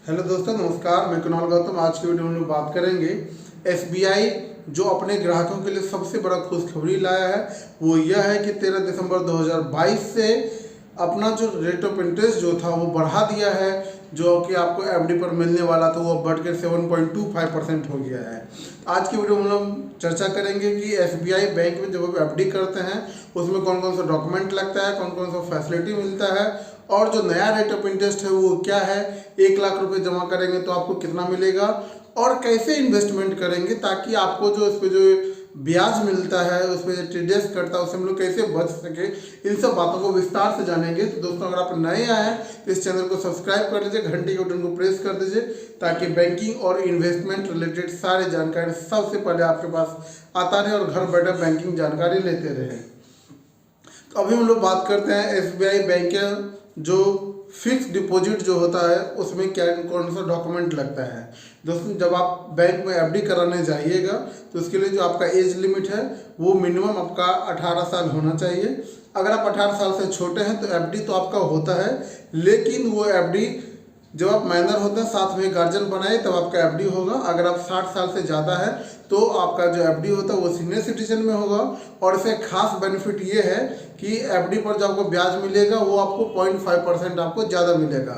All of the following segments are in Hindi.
हेलो दोस्तों, नमस्कार। मैं कुणाल गौतम। आज की वीडियो में हम लोग बात करेंगे एसबीआई जो अपने ग्राहकों के लिए सबसे बड़ा खुशखबरी लाया है वो यह है कि 13 दिसंबर 2022 से अपना जो रेट ऑफ इंटरेस्ट जो था वो बढ़ा दिया है। जो कि आपको एफडी पर मिलने वाला था वो बढ़कर 7.25% हो गया है। आज की वीडियो में हम लोग चर्चा करेंगे कि एसबीआई बैंक में जब आप एफडी करते हैं उसमें कौन कौन सा डॉक्यूमेंट लगता है, कौन कौन सा फैसिलिटी मिलता है और जो नया रेट ऑफ इंटरेस्ट है वो क्या है। 1 लाख रुपए जमा करेंगे तो आपको कितना मिलेगा और कैसे इन्वेस्टमेंट करेंगे ताकि आपको जो इस पे जो ब्याज मिलता है उस पर जो टीडीएस कटता है उससे हम लोग कैसे बच सके, इन सब बातों को विस्तार से जानेंगे। तो दोस्तों, अगर आप नए आए हैं तो इस चैनल को सब्सक्राइब कर लीजिए, घंटी के बटन को प्रेस कर दीजिए ताकि बैंकिंग और इन्वेस्टमेंट रिलेटेड सारी जानकारी सबसे पहले आपके पास आता रहे और घर बैठे बैंकिंग जानकारी लेते रहे। तो अभी हम लोग बात करते हैं एसबीआई बैंक के जो फिक्स डिपॉजिट जो होता है उसमें क्या कौन सा डॉक्यूमेंट लगता है। दोस्तों, जब आप बैंक में एफडी कराने जाइएगा तो उसके लिए जो आपका एज लिमिट है वो मिनिमम आपका 18 साल होना चाहिए। अगर आप 18 साल से छोटे हैं तो एफडी तो आपका होता है, लेकिन वो एफडी जब आप माइनर होते हैं साथ में गार्जियन बनाए तब आपका एफडी होगा। अगर आप 60 साल से ज़्यादा है तो आपका जो एफडी होता है वो सीनियर सिटीजन में होगा। और इससे खास बेनिफिट ये है कि एफडी पर जो आपको ब्याज मिलेगा वो आपको 0.5% आपको ज़्यादा मिलेगा।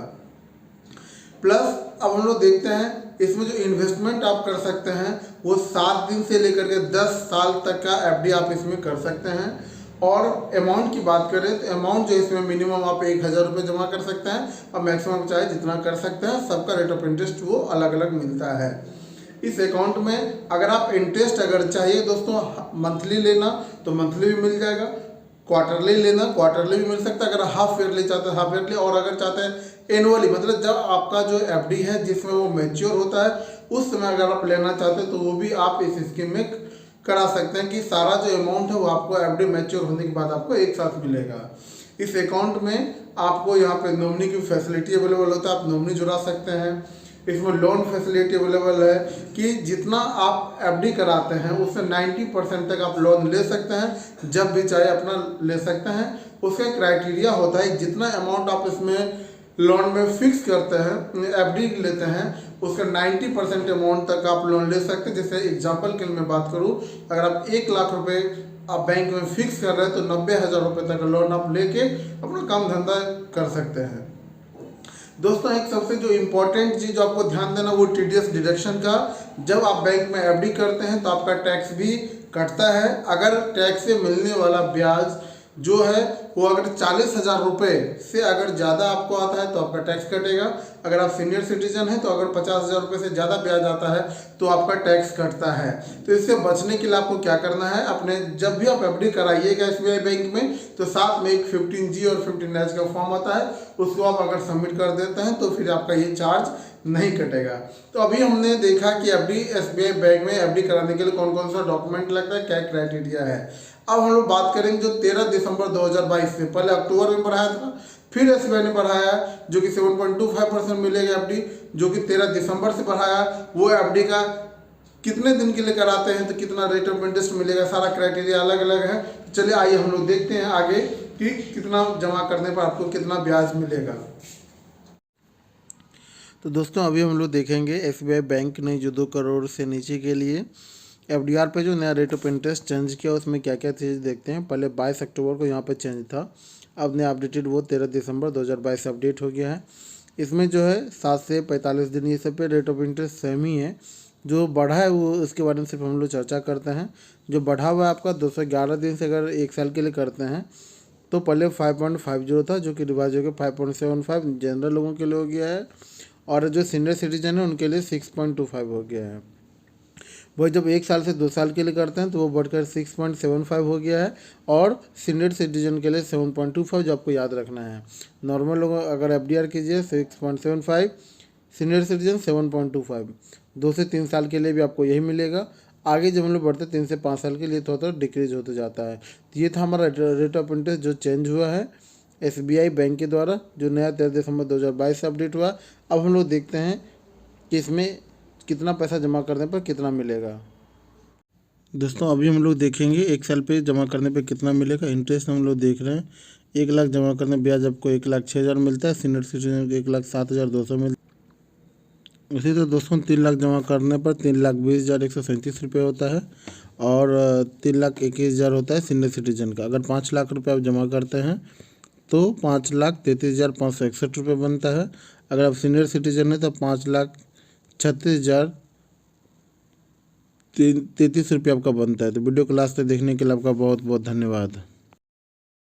प्लस अब हम लोग देखते हैं इसमें जो इन्वेस्टमेंट आप कर सकते हैं वो 7 दिन से लेकर के 10 साल तक का एफडी आप इसमें कर सकते हैं। और अमाउंट की बात करें तो अमाउंट जो इसमें मिनिमम आप 1,000 रुपये जमा कर सकते हैं और मैक्सिमम चाहे जितना कर सकते हैं। सबका रेट ऑफ इंटरेस्ट वो अलग अलग मिलता है। इस अकाउंट में अगर आप इंटरेस्ट अगर चाहिए दोस्तों मंथली लेना तो मंथली भी मिल जाएगा, क्वार्टरली लेना क्वार्टरली भी मिल सकता है, अगर हाफ ईयरली चाहते हैं हाफ ईयरली, और अगर चाहते हैं एनुअली मतलब जब आपका जो एफडी है जिसमें वो मैच्योर होता है उस समय अगर आप लेना चाहते हैं तो वो भी आप इस स्कीम में करा सकते हैं कि सारा जो अमाउंट है वो आपको एफडी मैच्योर होने के बाद आपको एक साथ मिलेगा। इस अकाउंट में आपको यहाँ पे नॉमिनी की फैसिलिटी अवेलेबल होता है, आप नॉमिनी जुड़ा सकते हैं। इसमें लोन फैसिलिटी अवेलेबल है कि जितना आप एफडी कराते हैं उससे 90% तक आप लोन ले सकते हैं, जब भी चाहे अपना ले सकते हैं। उसका क्राइटेरिया होता है जितना अमाउंट आप इसमें लोन में फिक्स करते हैं एफडी लेते हैं उसका 90% अमाउंट तक आप लोन ले सकते हैं। जैसे एग्जांपल के लिए मैं बात करूं, अगर आप 1 लाख रुपए आप बैंक में फिक्स कर रहे हैं तो 90,000 रुपये तक लोन आप लेके अपना काम धंधा कर सकते हैं। दोस्तों, एक सबसे जो इम्पोर्टेंट चीज़ आपको ध्यान देना वो टीडीएस डिडक्शन का। जब आप बैंक में एफडी करते हैं तो आपका टैक्स भी कटता है। अगर टैक्स से मिलने वाला ब्याज जो है वो अगर 40,000 रुपये से अगर ज़्यादा आपको आता है तो आपका टैक्स कटेगा। अगर आप सीनियर सिटीजन हैं तो अगर 50,000 रुपये से ज़्यादा ब्याज आता है तो आपका टैक्स कटता है। तो इससे बचने के लिए आपको क्या करना है, अपने जब भी आप एफडी कराइएगा एसबीआई बैंक में तो साथ में एक 15G और 15H का फॉर्म आता है, उसको आप अगर सबमिट कर देते हैं तो फिर आपका ये चार्ज नहीं कटेगा। तो अभी हमने देखा कि एफडी एसबीआई बैंक में एफडी कराने के लिए कौन कौन सा डॉक्यूमेंट लगता है, क्या क्राइटेरिया है। अब हम लोग बात करेंगे जो 13 दिसंबर 2022 से पहले अक्टूबर में बढ़ाया था, फिर एसबीआई ने बढ़ाया जो कि 7.25% मिलेगा एफडी, जो कि 13 दिसंबर से बढ़ाया। वो एफडी का कितने दिन के लिए कराते हैं तो कितना रेट ऑफ इंटरेस्ट मिलेगा, सारा क्राइटेरिया अलग अलग है। चलिए आइए हम लोग देखते हैं आगे कि कितना जमा करने पर आपको कितना ब्याज मिलेगा। तो दोस्तों, अभी हम लोग देखेंगे एसबीआई बैंक ने जो 2 करोड़ से नीचे के लिए एफडीआर पे जो नया रेट ऑफ इंटरेस्ट चेंज किया उसमें क्या क्या चीज़ देखते हैं। पहले 22 अक्टूबर को यहाँ पे चेंज था, अब नया अपडेटेड वो 13 दिसंबर 2022 से अपडेट हो गया है। इसमें जो है 7 से 45 दिन ये सब पे रेट ऑफ इंटरेस्ट सेम ही है। जो बढ़ा है वो उसके बारे में सिर्फ हम लोग चर्चा करते हैं। जो बढ़ा हुआ है आपका 211 दिन से अगर 1 साल के लिए करते हैं तो पहले 5.50 था जो कि रिवाइज हो गया 5.75 जनरल लोगों के लिए हो गया है, और जो सीनियर सिटीजन है उनके लिए 6.25 हो गया है। वही जब 1 साल से 2 साल के लिए करते हैं तो वो बढ़कर 6.75 हो गया है, और सीनियर सिटीजन के लिए 7.25 जो आपको याद रखना है। नॉर्मल लोग अगर एफडीआर कीजिए 6.75, सीनियर सिटीजन 7.25। 2 से 3 साल के लिए भी आपको यही मिलेगा। आगे जब हम लोग बढ़ते 3 से 5 साल के लिए थोड़ा डिक्रीज होते जाता है। तो ये था हमारा रेट ऑफ इंटरेस्ट जो चेंज हुआ है एसबीआई बैंक के द्वारा, जो नया 13 दिसंबर 2022 से अपडेट हुआ। अब हम लोग देखते हैं कि इसमें कितना पैसा जमा करने पर कितना मिलेगा। दोस्तों, अभी हम लोग देखेंगे 1 साल पे जमा करने पे कितना मिलेगा। इंटरेस्ट हम लोग देख रहे हैं 1 लाख जमा करने ब्याज आपको 1,06,000 मिलता है, सीनियर सिटीजन को 1,07,200 मिलता है। इसी तरह दोस्तों 3 लाख जमा करने पर 3,20,137 रुपये होता है और 3,21,000 होता है सीनियर सिटीजन का। अगर 5 लाख रुपये आप जमा करते हैं तो 5,33,561 रुपये बनता है। अगर आप सीनियर सिटीजन हैं तो 5,36,033 रुपये आपका बनता है। तो वीडियो को लास्ट तक देखने के लिए आपका बहुत बहुत धन्यवाद।